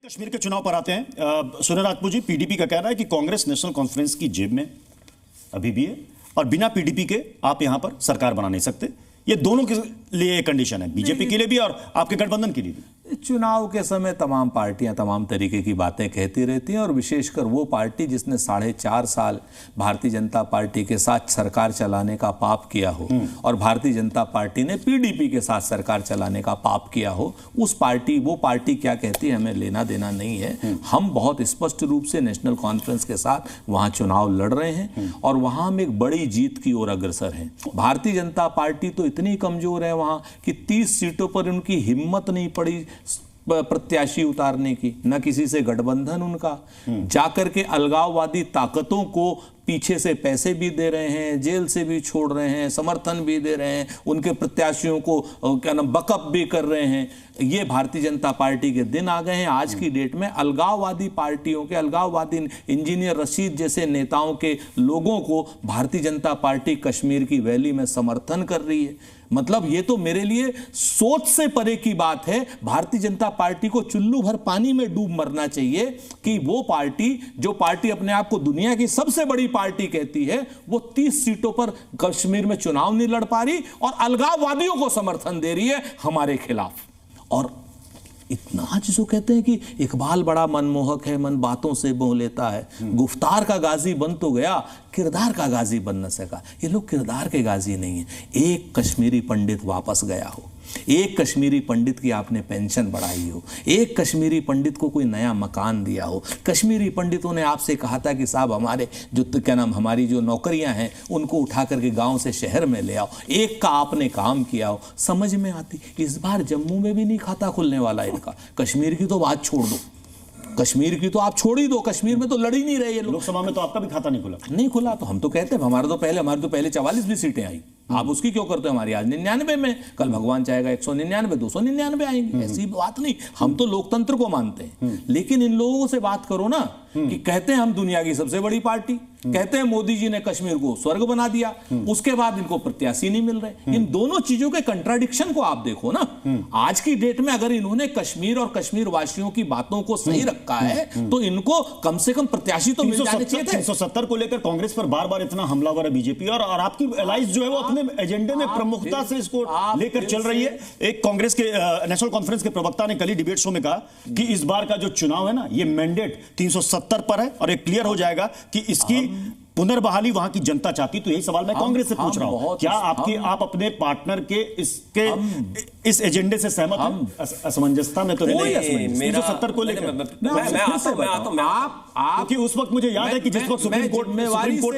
कश्मीर के चुनाव पर आते हैं। सुनील राजपूत जी, पीडीपी का कहना है कि कांग्रेस नेशनल कॉन्फ्रेंस की जेब में अभी भी है और बिना पीडीपी के आप यहां पर सरकार बना नहीं सकते। ये दोनों के लिए कंडीशन है, बीजेपी के लिए भी और आपके गठबंधन के लिए भी। चुनाव के समय तमाम पार्टियां तमाम तरीके की बातें कहती रहती हैं और विशेषकर वो पार्टी जिसने 4.5 साल भारतीय जनता पार्टी के साथ सरकार चलाने का पाप किया हो और भारतीय जनता पार्टी ने पीडीपी के साथ सरकार चलाने का पाप किया हो, वो पार्टी क्या कहती है हमें लेना देना नहीं है। हम बहुत स्पष्ट रूप से नेशनल कॉन्फ्रेंस के साथ वहां चुनाव लड़ रहे हैं और वहां हम एक बड़ी जीत की ओर अग्रसर हैं। भारतीय जनता पार्टी तो इतनी कमजोर है वहां कि 30 सीटों पर उनकी हिम्मत नहीं पड़ी प्रत्याशी उतारने की, न किसी से गठबंधन उनका। जाकर के अलगाववादी ताकतों को पीछे से पैसे भी दे रहे हैं, जेल से भी छोड़ रहे हैं, समर्थन भी दे रहे हैं, उनके प्रत्याशियों को बकअप भी कर रहे हैं। ये भारतीय जनता पार्टी के दिन आ गए हैं। आज की डेट में अलगाववादी पार्टियों के, अलगाववादी इंजीनियर रशीद जैसे नेताओं के लोगों को भारतीय जनता पार्टी कश्मीर की वैली में समर्थन कर रही है। मतलब ये तो मेरे लिए सोच से परे की बात है। भारतीय जनता पार्टी को चुल्लू भर पानी में डूब मरना चाहिए कि वो पार्टी, जो पार्टी अपने आप को दुनिया की सबसे बड़ी पार्टी कहती है, वो 30 सीटों पर कश्मीर में चुनाव नहीं लड़ पा रही और अलगाववादियों को समर्थन दे रही है हमारे खिलाफ। और इतना जो कहते हैं कि इकबाल बड़ा मनमोहक है, मन बातों से मोह लेता है, गुफ्तार का गाजी बन तो गया, किरदार का गाजी बन न सका। ये लोग किरदार के गाजी नहीं है। एक कश्मीरी पंडित वापस गया हो, एक कश्मीरी पंडित की आपने पेंशन बढ़ाई हो, एक कश्मीरी पंडित को कोई नया मकान दिया हो, कश्मीरी पंडितों ने आपसे कहा था कि साहब हमारे हमारी जो नौकरियां हैं उनको उठा करके गांव से शहर में ले आओ, एक का आपने काम किया हो, समझ में आती। इस बार जम्मू में भी नहीं खाता खुलने वाला इनका। कश्मीर की तो बात छोड़ दो, कश्मीर की तो आप छोड़ ही दो, कश्मीर में तो लड़ ही नहीं रहे ये लोग। लोकसभा में तो आपका भी खाता नहीं खुला। तो हम तो कहते हैं हमारे तो पहले 44 भी सीटें आई, आप उसकी क्यों करते हो? हमारी आज 99 में, कल भगवान चाहेगा 199 299 आएंगी। ऐसी बात नहीं, हम तो लोकतंत्र को मानते हैं। लेकिन इन लोगों से बात करो ना कि कहते हैं हम दुनिया की सबसे बड़ी पार्टी, कहते हैं मोदी जी ने कश्मीर को स्वर्ग बना दिया, उसके बाद इनको प्रत्याशी नहीं मिल रहे। इन दोनों चीजों के कंट्राडिक्शन को आप देखो ना। आज की डेट में अगर इन्होंने कश्मीर और कश्मीर वासियों की बातों को सही रखा है तो इनको कम से कम प्रत्याशी तो मिल जाने चाहिए थे। 370 को लेकर कांग्रेस पर बार बार इतना हमलावर है बीजेपी और आपकी एलाइज जो है वो अपने एजेंडे में प्रमुखता से इसको लेकर चल रही है। एक कांग्रेस के नेशनल कॉन्फ्रेंस के प्रवक्ता ने कल ही डिबेट शो में कहा कि इस बार का जो चुनाव है ना, ये मैंडेट 370 पर है और ये क्लियर हो जाएगा कि इसकी पुनर्बहाली वहां की जनता चाहती। तो यही सवाल मैं कांग्रेस से पूछ रहा हूं, क्या आप अपने पार्टनर के इस एजेंडे से सहमत हैं? असमंजसता में तो नहीं। 370 को लेकर क्योंकि उस वक्त मुझे याद है कि जिस वक्त सुप्रीम कोर्ट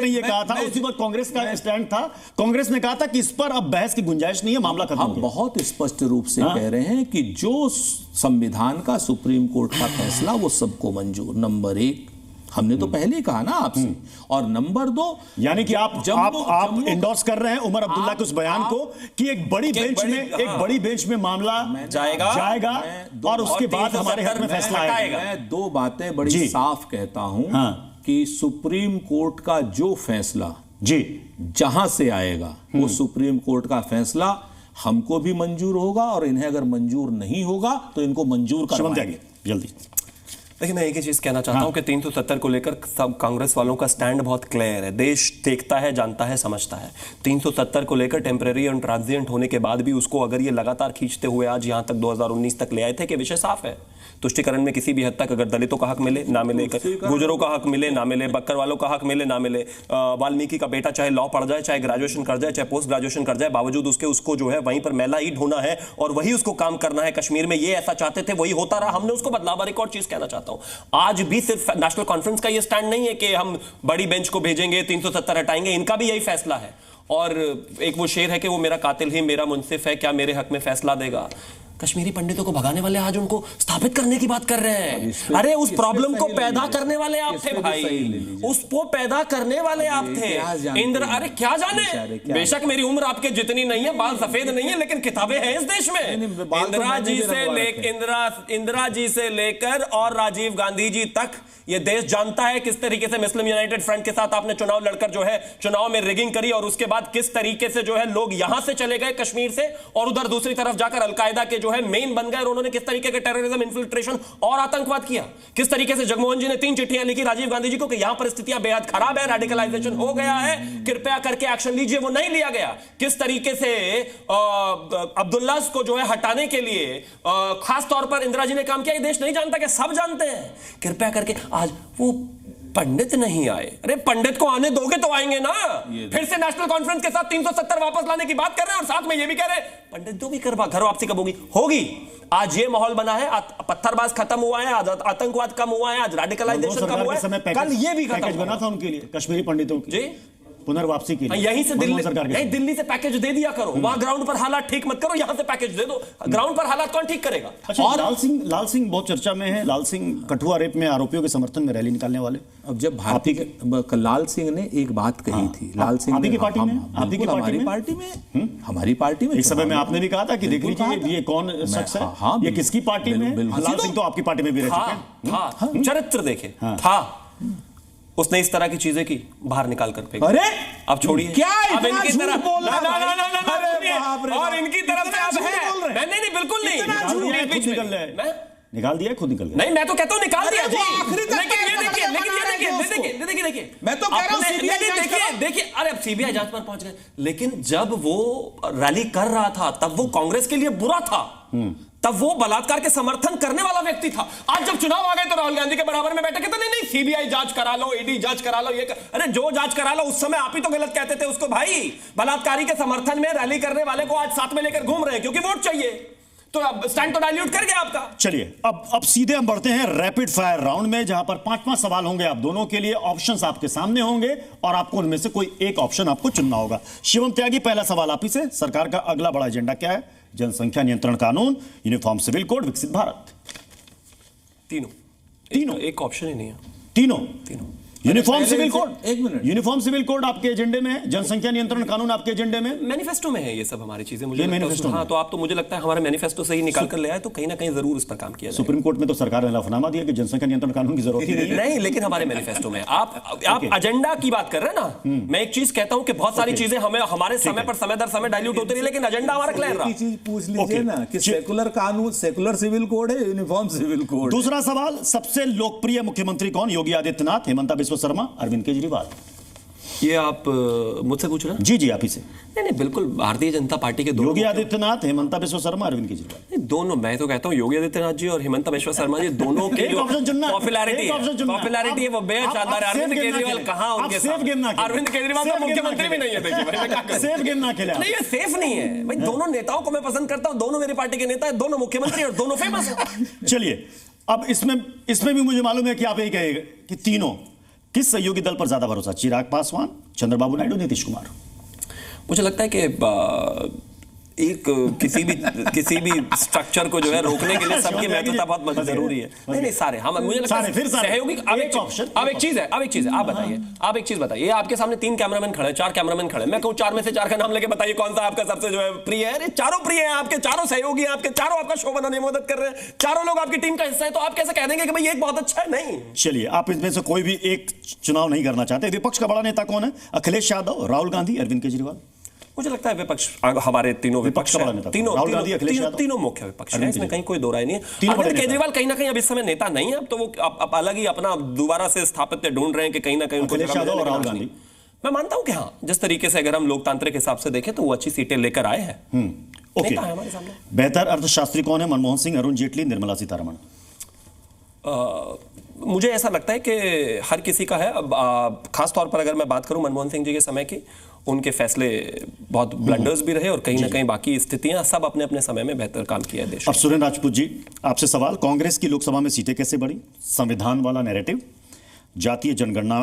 ने यह कहा था, उसी वक्त कांग्रेस का स्टैंड था। कांग्रेस ने कहा था कि इस पर अब बहस की गुंजाइश नहीं है, मामला खत्म। हम बहुत स्पष्ट रूप से कह रहे हैं कि जो संविधान का सुप्रीम कोर्ट का फैसला वो सबको मंजूर। नंबर 1 हमने तो पहले ही कहा ना आपसे, और नंबर 2 यानी कि आप इंडोर्स कर रहे हैं उमर अब्दुल्ला के उस बयान को कि एक बड़ी बेंच में मामला जाएगा और उसके बाद हमारे हक में फैसला आएगा। मैं 2 बातें बड़ी साफ कहता हूं कि सुप्रीम कोर्ट का जो फैसला जहां से आएगा वो सुप्रीम कोर्ट का फैसला हमको भी मंजूर होगा और इन्हें अगर मंजूर नहीं होगा तो इनको मंजूर करवाएंगे जल्दी। देखिए, मैं एक ही चीज कहना चाहता हूं कि 370 को लेकर सब कांग्रेस वालों का स्टैंड बहुत क्लियर है। देश देखता है, जानता है, समझता है। 370 को लेकर टेम्परेरी और ट्रांजिएंट होने के बाद भी उसको अगर ये लगातार खींचते हुए आज यहां तक 2019 तक ले आए थे कि विषय साफ है। तुष्टिकरण में किसी भी हद तक अगर दलितों का हक मिले ना मिले, गुजरों का हक मिले ना मिले, बक्कर वालों का हक मिले ना मिले, वाल्मीकि का बेटा चाहे लॉ पढ़ जाए, चाहे ग्रेजुएशन कर जाए, चाहे पोस्ट ग्रेजुएशन कर जाए, बावजूद उसको जो है वहीं पर मैला ईंट ढोना है और वही उसको काम करना है। कश्मीर में ये ऐसा चाहते थे, वही होता रहा, हमने उसको बदलाव। एक और चीज कहना चाहता हूं, आज भी सिर्फ नेशनल कॉन्फ्रेंस का ये स्टैंड नहीं है कि हम बड़ी बेंच को भेजेंगे, 370 हटाएंगे। इनका भी यही फैसला है। और एक वो शेर है कि वो मेरा कातिल ही मेरा मुंसिफ है, क्या मेरे हक में फैसला देगा। कश्मीरी पंडितों को भगाने वाले आज उनको स्थापित करने की बात कर रहे हैं। अरे उस प्रॉब्लम को पैदा करने वाले आप थे भाई, उसको पैदा करने वाले आप थे। इंदिरा, अरे क्या जाने, बेशक मेरी उम्र आपके जितनी नहीं है, बाल सफेद नहीं है, लेकिन किताबें हैं इस देश में। इंदिरा जी से लेकर और राजीव गांधी जी तक ये देश जानता है किस तरीके से मुस्लिम यूनाइटेड फ्रंट के साथ आपने चुनाव लड़कर जो है चुनाव में रिगिंग करी, और उसके बाद किस तरीके से जो है लोग यहां से चले गए कश्मीर से और उधर दूसरी तरफ जाकर अलकायदा के जो जो है मेन बन गए और उन्होंने किस तरीके के टेररिज्म, इन्फिल्ट्रेशन और आतंकवाद किया। किस तरीके से जगमोहन जी ने 3 चिट्ठियां लिखी राजीव गांधी जी को कि यहां परिस्थितियां बेहद खराब है, रेडिकलाइजेशन हो गया है, कृपया करके एक्शन लीजिए, वो नहीं लिया गया। किस तरीके से अब्दुल्ला को जो है हटाने के लिए खास तौर पर इंदिरा जी ने काम किया, ये देश नहीं जानता, कि सब जानते हैं। कृपया करके आज वो पंडित नहीं आए, अरे पंडित को आने दोगे तो आएंगे ना। फिर से नेशनल कॉन्फ्रेंस के साथ 370 वापस लाने की बात कर रहे हैं और साथ में ये भी कह रहे हैं पंडित जो भी घर वापसी कब होगी। आज ये माहौल बना है, पत्थरबाज खत्म हुआ है, आज आतंकवाद कम हुआ है, आज रेडिकलाइजेशन कम हुआ है, कल ये भी खत्म बना था उनके लिए कश्मीरी पंडितों की जी पुनर्वापसी के लिए। यहीं से दिल्ली से पैकेज दे दिया करो, वहां ग्राउंड पर हालात ठीक मत करो, यहां से पैकेज दे दो। ग्राउंड पर हालात कौन ठीक करेगा? अच्छा, और लाल सिंह बहुत चर्चा में है। लाल सिंह कठुआ रेप में आरोपियों के समर्थन में रैली निकालने वाले। अब जब भारती के लाल सिंह ने एक बात कही थी, लाल सिंह आपकी पार्टी में, हमारी पार्टी में एक समय में आपने भी कहा था कि देख लीजिए ये कौन शख्स है, ये किसकी पार्टी में। लाल सिंह तो आपकी पार्टी में भी रह चुके हैं। चरित्र देखे था, उसने इस तरह की चीजें की, बाहर निकाल कर फेंक। अरे अब छोड़िए, क्या अब इनकी तरफ और इनकी तरफ से अब है। नहीं बिल्कुल नहीं, निकाल दिया, खुद निकल गया। नहीं, मैं तो कहता हूं निकाल दिया जी। लेकिन ये देखिए, मैं तो कह रहा हूं देखिए, अरे अब सीबीआई जांच पर पहुंच गए, लेकिन जब वो रैली कर रहा था तब वो कांग्रेस के लिए बुरा था, तब वो बलात्कार के समर्थन करने वाला व्यक्ति था। आज जब चुनाव आ गए तो राहुल गांधी के बराबर में बैठे, कहते नहीं सीबीआई जांच करा लो, ईडी जांच करा लो, अरे जो जांच करा लो, उस समय आप ही तो गलत कहते थे उसको भाई। बलात्कारी के समर्थन में रैली करने वाले को आज साथ में लेकर घूम रहे हैं क्योंकि वोट चाहिए, तो अब स्टैंड तो डाइल्यूट कर गया आपका। चलिए अब सीधे हम बढ़ते हैं रैपिड फायर राउंड में, जहां पर 5-5 सवाल होंगे आप दोनों के लिए। ऑप्शंस आपके सामने होंगे और आपको उनमें से कोई एक ऑप्शन आपको चुनना होगा। शिवम त्यागी, पहला सवाल आप ही से। सरकार का अगला बड़ा एजेंडा क्या है? जनसंख्या नियंत्रण कानून, यूनिफॉर्म सिविल कोड, विकसित भारत। तीनों एक ऑप्शन ही नहीं है। तीनों यूनिफॉर्म सिविल कोड, एक मिनट, यूनिफॉर्म सिविल कोड आपके एजेंडे में है, जनसंख्या नियंत्रण कानून आपके एजेंडे में, मैनिफेस्टो में है ये सब हमारी चीजें। मुझे मैनिफेस्टो हाँ, तो आप तो मुझे लगता है हमारे मैनिफेस्टो से ही निकाल कर ले आए, तो कहीं ना कहीं जरूर इस पर काम किया जाए। सुप्रीम कोर्ट में तो सरकार ने हलफनामा दिया कि जनसंख्या नियंत्रण कानून की जरूरत ही नहीं है। नहीं, लेकिन हमारे मैनिफेस्टो में आप एजेंडा की बात कर रहे हैं ना। मैं एक चीज कहता हूं कि बहुत सारी चीजें हमें हमारे समय पर समय दर समय डाइल्यूट होती रही, लेकिन एजेंडा हमारा क्लियर रहा। चीज पूछ लीजिए ना कि सेकुलर कानून, सेकुलर सिविल कोड है, यूनिफॉर्म सिविल कोड। दूसरा सवाल, सबसे लोकप्रिय मुख्यमंत्री कौन? योगी आदित्यनाथ, हेमंता बिस्वा शर्मा, अरविंद केजरीवाल। ये आप मुझसे पूछ रहे हैं? जी आप ही से। नहीं बिल्कुल, भारतीय जनता पार्टी के योगी आदित्यनाथ, हेमंता बिस्वा शर्मा, अरविंद केजरीवाल। दोनों, मैं तो कहता हूं योगी आदित्यनाथ जी और हेमंता बिस्वा शर्मा जी दोनों की जो पॉपुलैरिटी है वो बेहद शानदार है। अरविंद केजरीवाल कहां उनके साथ? अरविंद केजरीवाल तो मुख्यमंत्री भी नहीं है। देखिए सेफ गेम ना खेला। नहीं, ये सेफ नहीं है भाई। दोनों नेताओं को मैं पसंद करता हूं, दोनों मेरी पार्टी के नेता है, दोनों मुख्यमंत्री और दोनों फेमस है। चलिए अब इसमें भी मुझे मालूम है कि आप यही कहेंगे कि तीनों किस सहयोगी दल पर ज्यादा भरोसा? चिराग पासवान, चंद्रबाबू नायडू, नीतीश कुमार। मुझे लगता है कि एक किसी भी स्ट्रक्चर को जो है रोकने के लिए सबकी महत्वता बहुत जरूरी है। नहीं सारे हम, मुझे लगता है सहयोगी। अब एक चीज है, आप बताइए, आप एक चीज बताइए। आपके सामने 3 कैमरामैन खड़े, 4 कैमरामैन खड़े, मैं कहूं 4 में से 4 का नाम लेके बताइए कौन सा आपका सबसे जो है प्रिय है। चारों प्रिय हैं आपके, चारों सहयोगी हैं आपके, चारों आपका शो बनाने में मदद कर रहे हैं, चारों लोग आपकी टीम का हिस्सा है, तो आप कैसे कह देंगे कि भाई एक बहुत अच्छा है? नहीं। चलिए, आप इसमें से कोई भी एक चुनाव नहीं करना चाहते। विपक्ष का बड़ा नेता कौन है? अखिलेश यादव, राहुल गांधी, अरविंद केजरीवाल। मुझे लगता है विपक्ष, हमारे तीनों विपक्ष तीनों मुख्य विपक्ष है, इसमें कहीं कोई दो राय नहीं है। अरविंद केजरीवाल कहीं ना कहीं अब इस समय नेता नहीं है, अब तो वो अब अलग ही अपना दोबारा से स्थापित ढूंढ रहे हैं कि कहीं ना कहीं राहुल गांधी। मैं मानता हूं कि हाँ, जिस तरीके से अगर हम लोकतांत्रिक हिसाब से देखें तो वो अच्छी सीटें लेकर आए हैं। नेता है हमारे सामने। बेहतर अर्थशास्त्री कौन है? मनमोहन सिंह, अरुण जेटली, निर्मला सीतारमण। मुझे ऐसा लगता है कि हर किसी का है। अब खास तौर पर अगर मैं बात करूं मनमोहन सिंह जी के समय की, उनके फैसले बहुत ब्लंडर्स भी रहे और कहीं ना कहीं बाकी स्थितियां सब अपने अपने समय में बेहतर काम किया है देश। अब सुरेंद्र राजपूत जी, आपसे सवाल, कांग्रेस की लोकसभा में सीटें कैसे बढ़ी? संविधान वाला नैरेटिव, जातीय जनगणना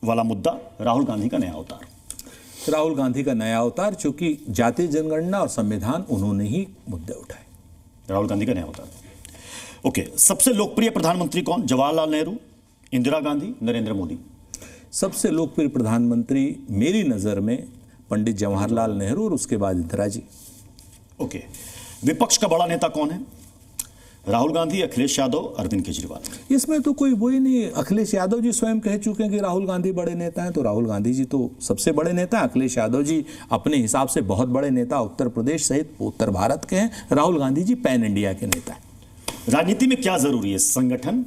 वाला मुद्दा, राहुल गांधी का नया अवतार। राहुल गांधी का नया अवतार, चूंकि जातीय जनगणना और संविधान उन्होंने ही मुद्दे उठाए। राहुल गांधी का नया अवतार। ओके, सबसे लोकप्रिय प्रधानमंत्री कौन? जवाहरलाल नेहरू, इंदिरा गांधी, नरेंद्र मोदी। सबसे लोकप्रिय प्रधानमंत्री मेरी नजर में पंडित जवाहरलाल नेहरू और उसके बाद इंदिरा जी। ओके, विपक्ष का बड़ा नेता कौन है? राहुल गांधी, अखिलेश यादव, अरविंद केजरीवाल। इसमें तो कोई वही नहीं। अखिलेश यादव जी स्वयं कह चुके हैं कि राहुल गांधी बड़े नेता हैं, तो राहुल गांधी जी तो सबसे बड़े नेता हैं। अखिलेश यादव जी अपने हिसाब से बहुत बड़े नेता उत्तर प्रदेश सहित उत्तर भारत के हैं। राहुल गांधी जी पैन इंडिया के नेता हैं। राजनीति में क्या जरूरी है, संगठन,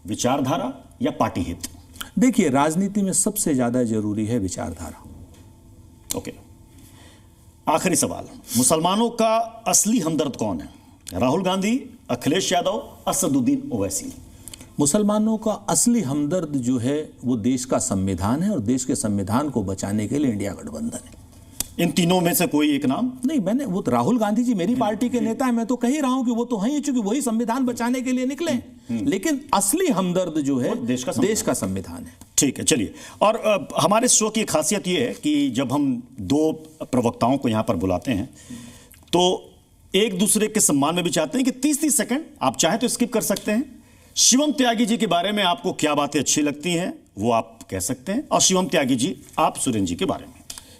विचारधारा या पार्टी हित? देखिए, राजनीति में सबसे ज्यादा जरूरी है विचारधारा। ओके, आखिरी सवाल, मुसलमानों का असली हमदर्द कौन है? राहुल गांधी, अखिलेश यादव, असदुद्दीन ओवैसी? मुसलमानों का असली हमदर्द जो है वो देश का संविधान है, और देश के संविधान को बचाने के लिए इंडिया गठबंधन है। इन तीनों में से कोई एक नाम? नहीं, मैंने वो तो राहुल गांधी जी मेरी पार्टी के नेता है, मैं तो कह ही रहा हूं कि वो तो हैं, चूंकि वही संविधान बचाने के लिए निकले। लेकिन असली हमदर्द जो है देश का संविधान है। ठीक है, चलिए। और हमारे शो की खासियत ये है कि जब हम दो प्रवक्ताओं को यहां पर बुलाते हैं तो एक दूसरे के सम्मान में भी चाहते हैं कि 30-30 सेकंड आप चाहें तो स्किप कर सकते हैं। शिवम त्यागी जी के बारे में आपको क्या बातें अच्छी लगती हैं वो आप कह सकते हैं, और शिवम त्यागी जी आप सुरेंद्र जी के बारे में।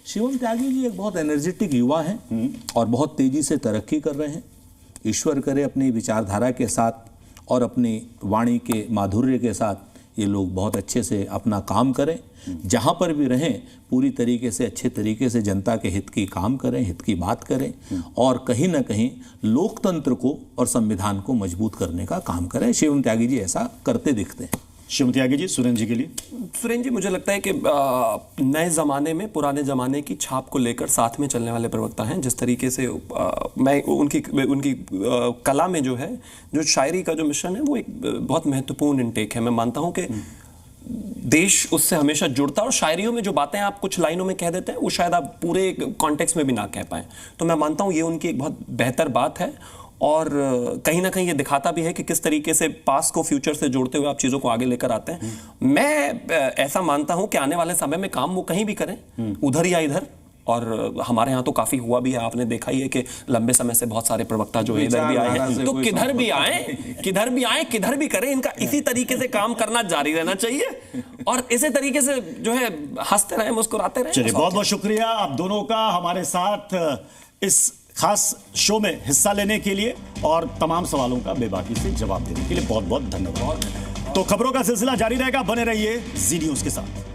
शिवम त्यागी जी एक बहुत एनर्जेटिक युवा हैं और बहुत तेजी से तरक्की कर रहे हैं। ईश्वर करे अपनी विचारधारा के साथ और अपनी वाणी के माधुर्य के साथ ये लोग बहुत अच्छे से अपना काम करें, जहां पर भी रहें पूरी तरीके से अच्छे तरीके से जनता के हित की काम करें, हित की बात करें, और कहीं ना कहीं लोकतंत्र को और संविधान को मजबूत करने का काम करें। शिवम त्यागी जी ऐसा करते दिखते हैं। शिवम त्यागी जी, सुरेंद्र जी के लिए? सुरेंद्र जी, मुझे लगता है कि नए ज़माने में पुराने ज़माने की छाप को लेकर साथ में चलने वाले प्रवक्ता हैं। जिस तरीके से मैं उनकी कला में जो है, जो शायरी का जो मिश्रण है, वो एक बहुत महत्वपूर्ण इनटेक है। मैं मानता हूँ कि देश उससे हमेशा जुड़ता है, और शायरियों में जो बातें आप कुछ लाइनों में कह देते हैं वो शायद आप पूरे कॉन्टेक्स्ट में भी ना कह पाएँ। तो मैं मानता हूँ ये उनकी एक बहुत बेहतर बात है, और कहीं ना कहीं ये दिखाता भी है कि किस तरीके से पास्ट को फ्यूचर से जोड़ते हुए आप चीज़ों को आगे लेकर आते हैं। मैं ऐसा मानता हूं कि आने वाले समय में काम वो कहीं भी करें, उधर या इधर, और हमारे यहाँ तो काफ़ी हुआ भी है। आपने देखा ही है कि लंबे समय से बहुत सारे प्रवक्ता जो इधर भी आए हैं, तो किधर भी आए किधर भी करें, इनका इसी तरीके से काम करना जारी रहना चाहिए, और इसी तरीके से जो है हंसते रहें, मुस्कुराते रहें। चलिए, बहुत बहुत शुक्रिया आप दोनों का हमारे साथ इस खास शो में हिस्सा लेने के लिए, और तमाम सवालों का बेबाकी से जवाब देने के लिए बहुत बहुत धन्यवाद। तो खबरों का सिलसिला जारी रहेगा, बने रहिए जी न्यूज़ के साथ।